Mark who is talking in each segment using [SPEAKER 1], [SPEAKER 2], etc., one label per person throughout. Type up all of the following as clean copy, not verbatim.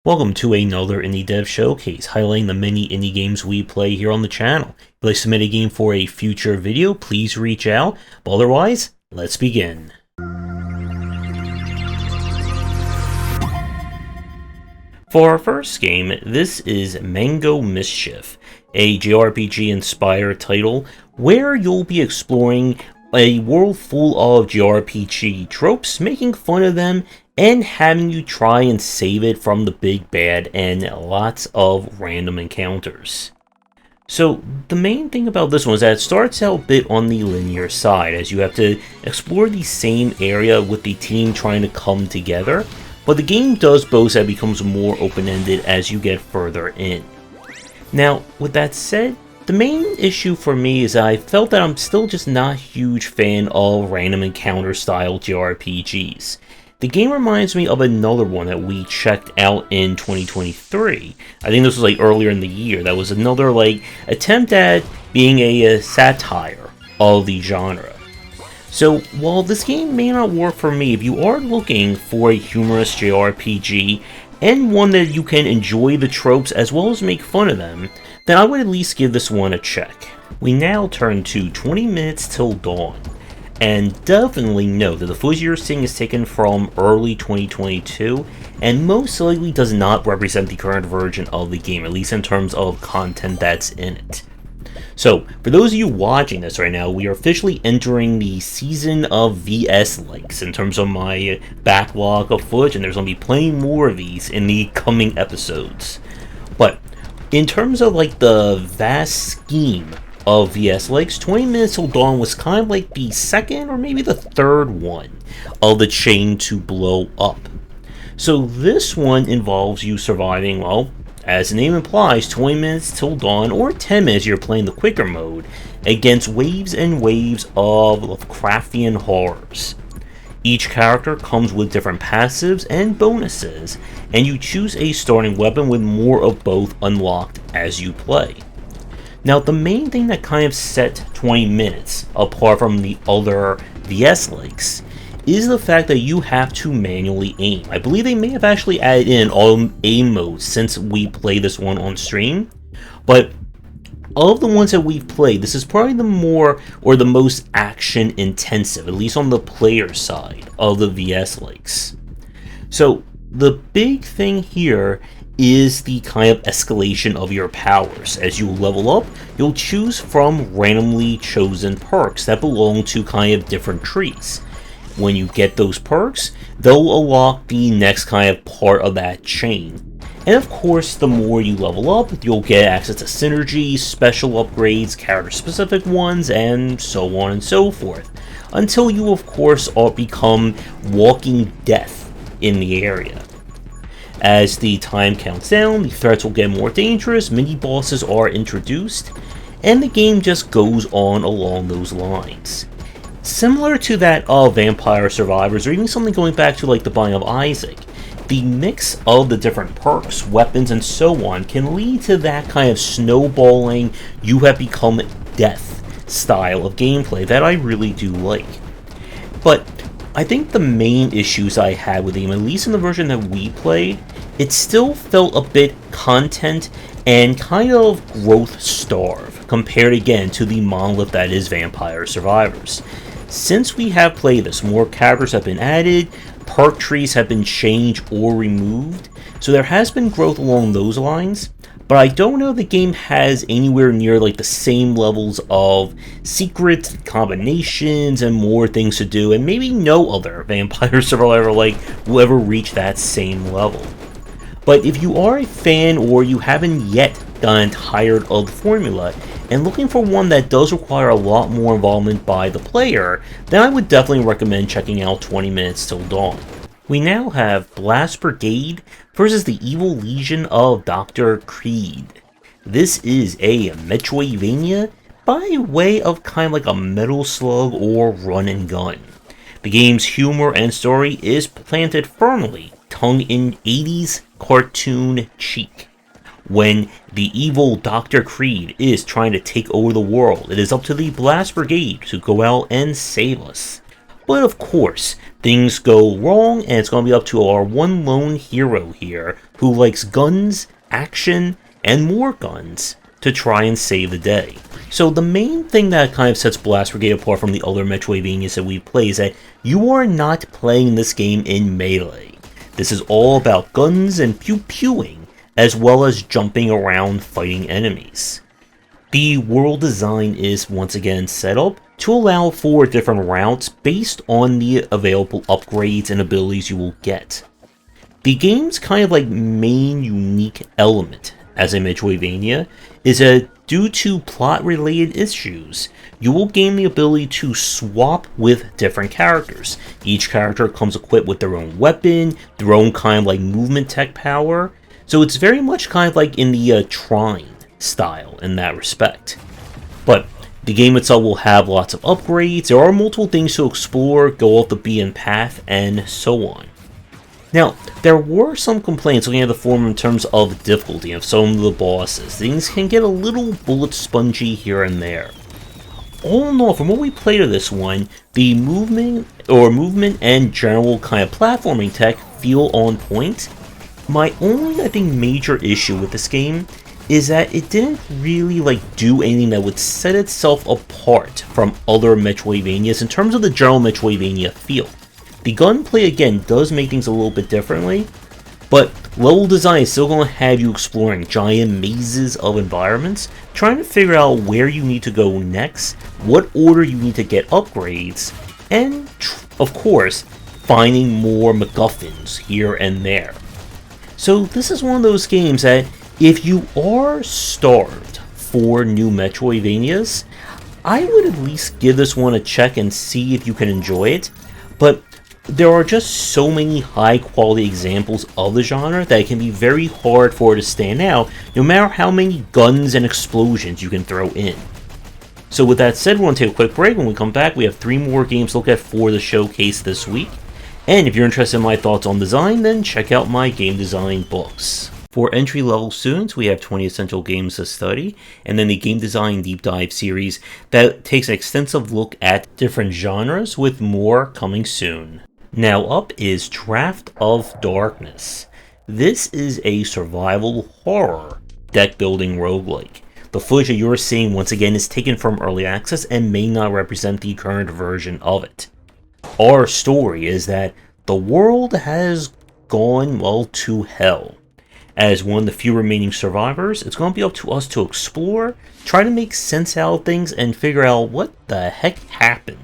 [SPEAKER 1] Welcome to another Indie Dev Showcase, highlighting the many indie games we play here on the channel. If you'd like to submit a game for a future video, please reach out. But otherwise, let's begin. For our first game, this is Mischief, a JRPG-inspired title where you'll be exploring a world full of JRPG tropes, making fun of them, and having you try and save it from the big bad and lots of random encounters. So the main thing about this one is that it starts out a bit on the linear side, as you have to explore the same area with the team trying to come together, but the game does boast that it becomes more open-ended as you get further in. Now, with that said, the main issue for me is that I felt that I'm still just not a huge fan of random encounter style JRPGs. The game reminds me of another one that we checked out in 2023. I think this was like earlier in the year. That was another attempt at being a satire of the genre. So while this game may not work for me, if you are looking for a humorous JRPG and one that you can enjoy the tropes as well as make fun of them, then I would at least give this one a check. We now turn to 20 Minutes Till Dawn. And definitely note that the footage you're seeing is taken from early 2022 and most likely does not represent the current version of the game, at least in terms of content that's in it. So, for those of you watching this right now, we are officially entering the season of VS likes in terms of my backlog of footage, and there's going to be plenty more of these in the coming episodes. But in terms of the vast scheme of VS likes, 20 Minutes Till Dawn was kind of like the second or maybe the third one of the chain to blow up. So this one involves you surviving, well, as the name implies, 20 minutes till dawn, or 10 minutes if you're playing the quicker mode, against waves and waves of Lovecraftian horrors. Each character comes with different passives and bonuses, and you choose a starting weapon with more of both unlocked as you play. Now, the main thing that kind of set 20 minutes apart from the other VS likes is the fact that you have to manually aim. I believe they may have actually added in all aim modes since we play this one on stream, but of the ones that we've played, this is probably the most action intensive, at least on the player side of the VS likes. So the big thing here is the kind of escalation of your powers. As you level up, you'll choose from randomly chosen perks that belong to kind of different trees. When you get those perks, they'll unlock the next kind of part of that chain. And of course, the more you level up, you'll get access to synergies, special upgrades, character-specific ones, and so on and so forth. Until you, of course, become walking death in the area. As the time counts down, the threats will get more dangerous, mini-bosses are introduced, and the game just goes on along those lines. Similar to that of Vampire Survivors, or even something going back to the Binding of Isaac, the mix of the different perks, weapons, and so on can lead to that kind of snowballing, you have become death style of gameplay that I really do like. But I think the main issues I had with the game, at least in the version that we played, it still felt a bit content and kind of growth starved compared again to the monolith that is Vampire Survivors. Since we have played this, more characters have been added, perk trees have been changed or removed, so there has been growth along those lines, but I don't know if the game has anywhere near the same levels of secret combinations and more things to do, and maybe no other Vampire Survivor will ever reach that same level. But if you are a fan or you haven't yet gotten tired of the formula and looking for one that does require a lot more involvement by the player, then I would definitely recommend checking out 20 Minutes Till Dawn. We now have Blast Brigade versus the Evil Legion of Dr. Creed. This is a Metroidvania by way of kind of a Metal Slug or run and gun. The game's humor and story is planted firmly, tongue in 80s cartoon cheek. When the evil Dr. Creed is trying to take over the world, it is up to the Blast Brigade to go out and save us. But of course, things go wrong, and it's going to be up to our one lone hero here, who likes guns, action, and more guns, to try and save the day. So the main thing that kind of sets Blast Brigade apart from the other Metroidvanias that we play is that you are not playing this game in melee. This is all about guns and pew-pewing, as well as jumping around fighting enemies. The world design is once again set up to allow for different routes based on the available upgrades and abilities you will get. The game's kind of like main unique element as a Metroidvania is that due to plot-related issues, you will gain the ability to swap with different characters. Each character comes equipped with their own weapon, their own kind of like movement tech power, so it's very much kind of like in the Trine style in that respect. But the game itself will have lots of upgrades, there are multiple things to explore, go off the beaten path, and so on. Now, there were some complaints looking at the forum in terms of difficulty of some of the bosses. Things can get a little bullet spongy here and there. All in all, from what we played of this one, the movement and general kind of platforming tech feel on point. My only, I think, major issue with this game is that it didn't really do anything that would set itself apart from other Metroidvanias in terms of the general Metroidvania feel. The gunplay, again, does make things a little bit differently, but level design is still going to have you exploring giant mazes of environments, trying to figure out where you need to go next, what order you need to get upgrades, and, of course, finding more MacGuffins here and there. So this is one of those games that, if you are starved for new Metroidvanias, I would at least give this one a check and see if you can enjoy it, but there are just so many high-quality examples of the genre that it can be very hard for it to stand out, no matter how many guns and explosions you can throw in. So with that said, we're going to take a quick break. When we come back, we have 3 more games to look at for the showcase this week. And if you're interested in my thoughts on design, then check out my game design books. For entry-level students, we have 20 essential games to study, and then the Game Design Deep Dive series that takes an extensive look at different genres, with more coming soon. Now up is Draft of Darkness. This is a survival horror deck-building roguelike. The footage that you're seeing once again is taken from early access and may not represent the current version of it. Our story is that the world has gone, well, to hell. As one of the few remaining survivors, it's going to be up to us to explore, try to make sense out of things, and figure out what the heck happened.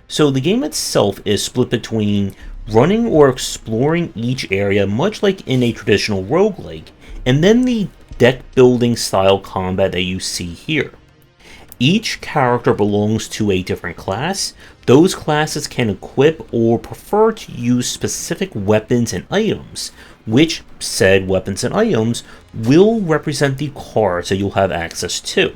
[SPEAKER 1] So the game itself is split between running or exploring each area, much like in a traditional roguelike, and then the deck building style combat that you see here. Each character belongs to a different class. Those classes can equip or prefer to use specific weapons and items, which said weapons and items will represent the cards that you'll have access to.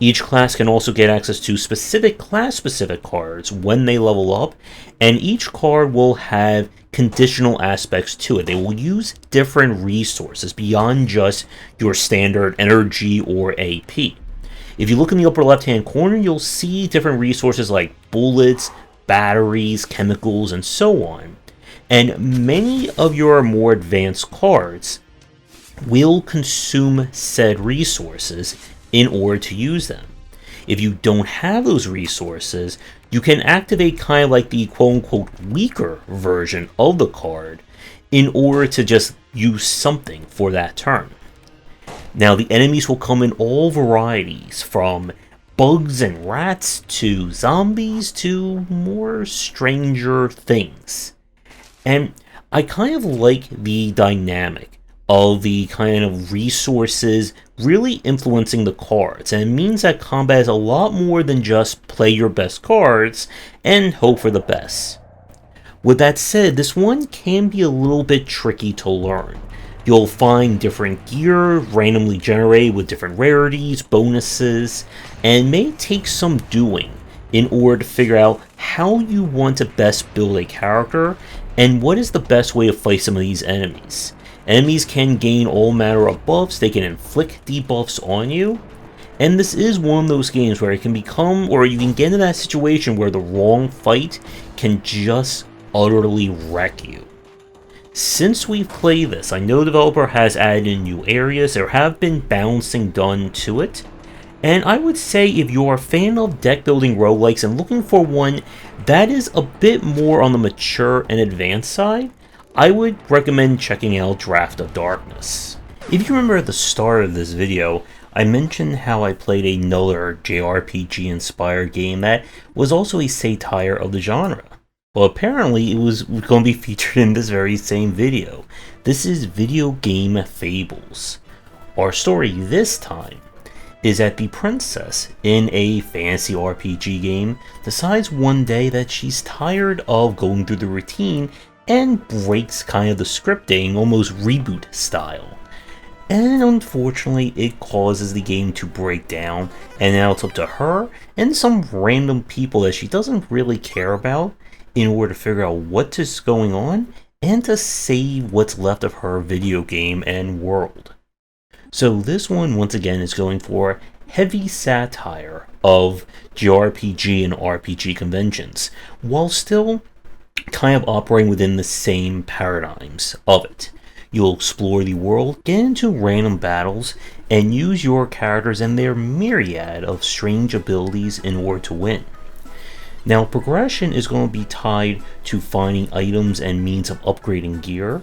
[SPEAKER 1] Each class can also get access to specific class-specific cards when they level up, and each card will have conditional aspects to it. They will use different resources beyond just your standard energy or AP. If you look in the upper left-hand corner, you'll see different resources like bullets, batteries, chemicals, and so on. And many of your more advanced cards will consume said resources in order to use them. If you don't have those resources, you can activate kind of like the quote-unquote weaker version of the card in order to just use something for that turn. Now, the enemies will come in all varieties, from bugs and rats to zombies to more stranger things. And I kind of like the dynamic of the kind of resources really influencing the cards, and it means that combat is a lot more than just play your best cards and hope for the best. With that said, this one can be a little bit tricky to learn. You'll find different gear randomly generated with different rarities, bonuses, and may take some doing in order to figure out how you want to best build a character and what is the best way to fight some of these enemies. Enemies can gain all manner of buffs, they can inflict debuffs on you, and this is one of those games where it can become, or you can get into that situation where the wrong fight can just utterly wreck you. Since we've played this, I know the developer has added in new areas, there have been balancing done to it, and I would say if you're a fan of deck building roguelikes and looking for one that is a bit more on the mature and advanced side, I would recommend checking out Draft of Darkness. If you remember at the start of this video, I mentioned how I played another JRPG inspired game that was also a satire of the genre. Well, apparently it was going to be featured in this very same video. This is Video Game Fables. Our story this time is that the princess in a fantasy RPG game decides one day that she's tired of going through the routine and breaks kind of the scripting, almost reboot style. And unfortunately, it causes the game to break down, and now it's up to her and some random people that she doesn't really care about in order to figure out what is going on and to save what's left of her video game and world. So this one, once again, is going for heavy satire of JRPG and RPG conventions, while still kind of operating within the same paradigms of it. You'll explore the world, get into random battles, and use your characters and their myriad of strange abilities in order to win. Now, progression is going to be tied to finding items and means of upgrading gear,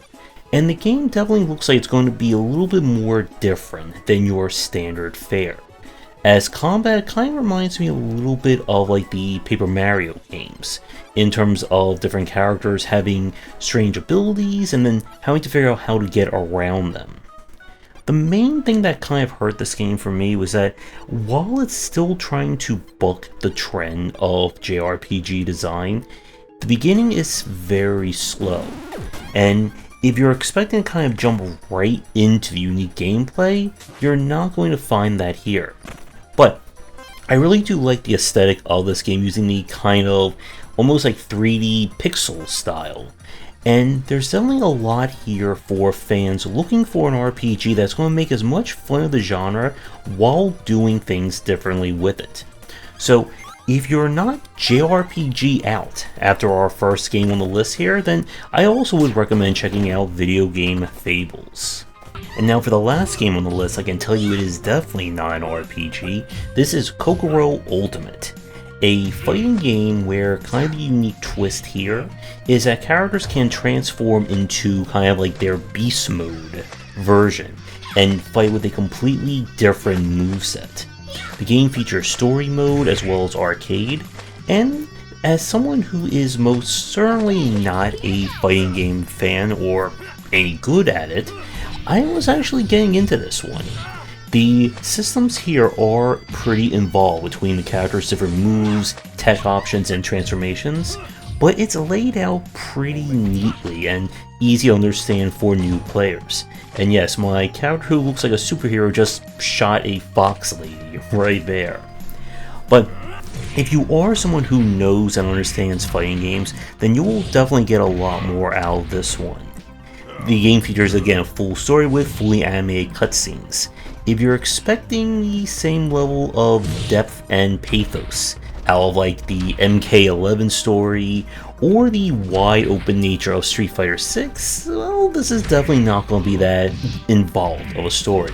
[SPEAKER 1] and the game definitely looks like it's going to be a little bit more different than your standard fare, as combat kind of reminds me a little bit of like the Paper Mario games, in terms of different characters having strange abilities and then having to figure out how to get around them. The main thing that kind of hurt this game for me was that while it's still trying to buck the trend of JRPG design, the beginning is very slow, and if you're expecting to kind of jump right into the unique gameplay, you're not going to find that here. But I really do like the aesthetic of this game, using the kind of almost like 3D pixel style. And there's definitely a lot here for fans looking for an RPG that's going to make as much fun of the genre while doing things differently with it. So if you're not JRPG out after our first game on the list here, then I also would recommend checking out Video Game Fables. And now for the last game on the list, I can tell you it is definitely not an RPG. This is Kokoro Ultimate, a fighting game where kind of the unique twist here is that characters can transform into kind of like their beast mode version and fight with a completely different moveset. The game features story mode as well as arcade, and as someone who is most certainly not a fighting game fan or any good at it, I was actually getting into this one. The systems here are pretty involved between the characters' different moves, tech options, and transformations, but it's laid out pretty neatly and easy to understand for new players. And yes, my character who looks like a superhero just shot a fox lady right there. But if you are someone who knows and understands fighting games, then you will definitely get a lot more out of this one. The game features again a full story with fully animated cutscenes. If you're expecting the same level of depth and pathos out of like the MK11 story or the wide open nature of Street Fighter 6, well, this is definitely not going to be that involved of a story.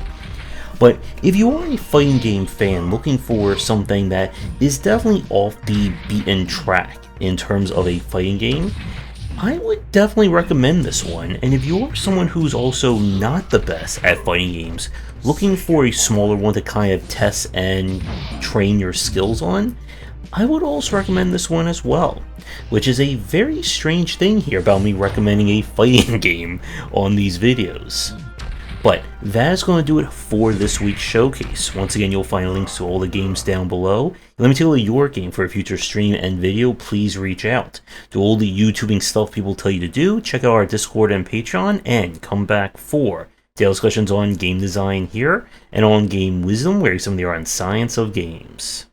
[SPEAKER 1] But if you are a fighting game fan looking for something that is definitely off the beaten track in terms of a fighting game, I would definitely recommend this one. And if you are someone who's also not the best at fighting games, looking for a smaller one to kind of test and train your skills on, I would also recommend this one as well, which is a very strange thing here about me recommending a fighting game on these videos. But that is going to do it for this week's showcase. Once again, you'll find links to all the games down below. Let me tell you your game for a future stream and video, please reach out. Do all the YouTubing stuff people tell you to do, check out our Discord and Patreon, and come back for daily discussions on game design here, and on game wisdom, where you some of the art and science of games.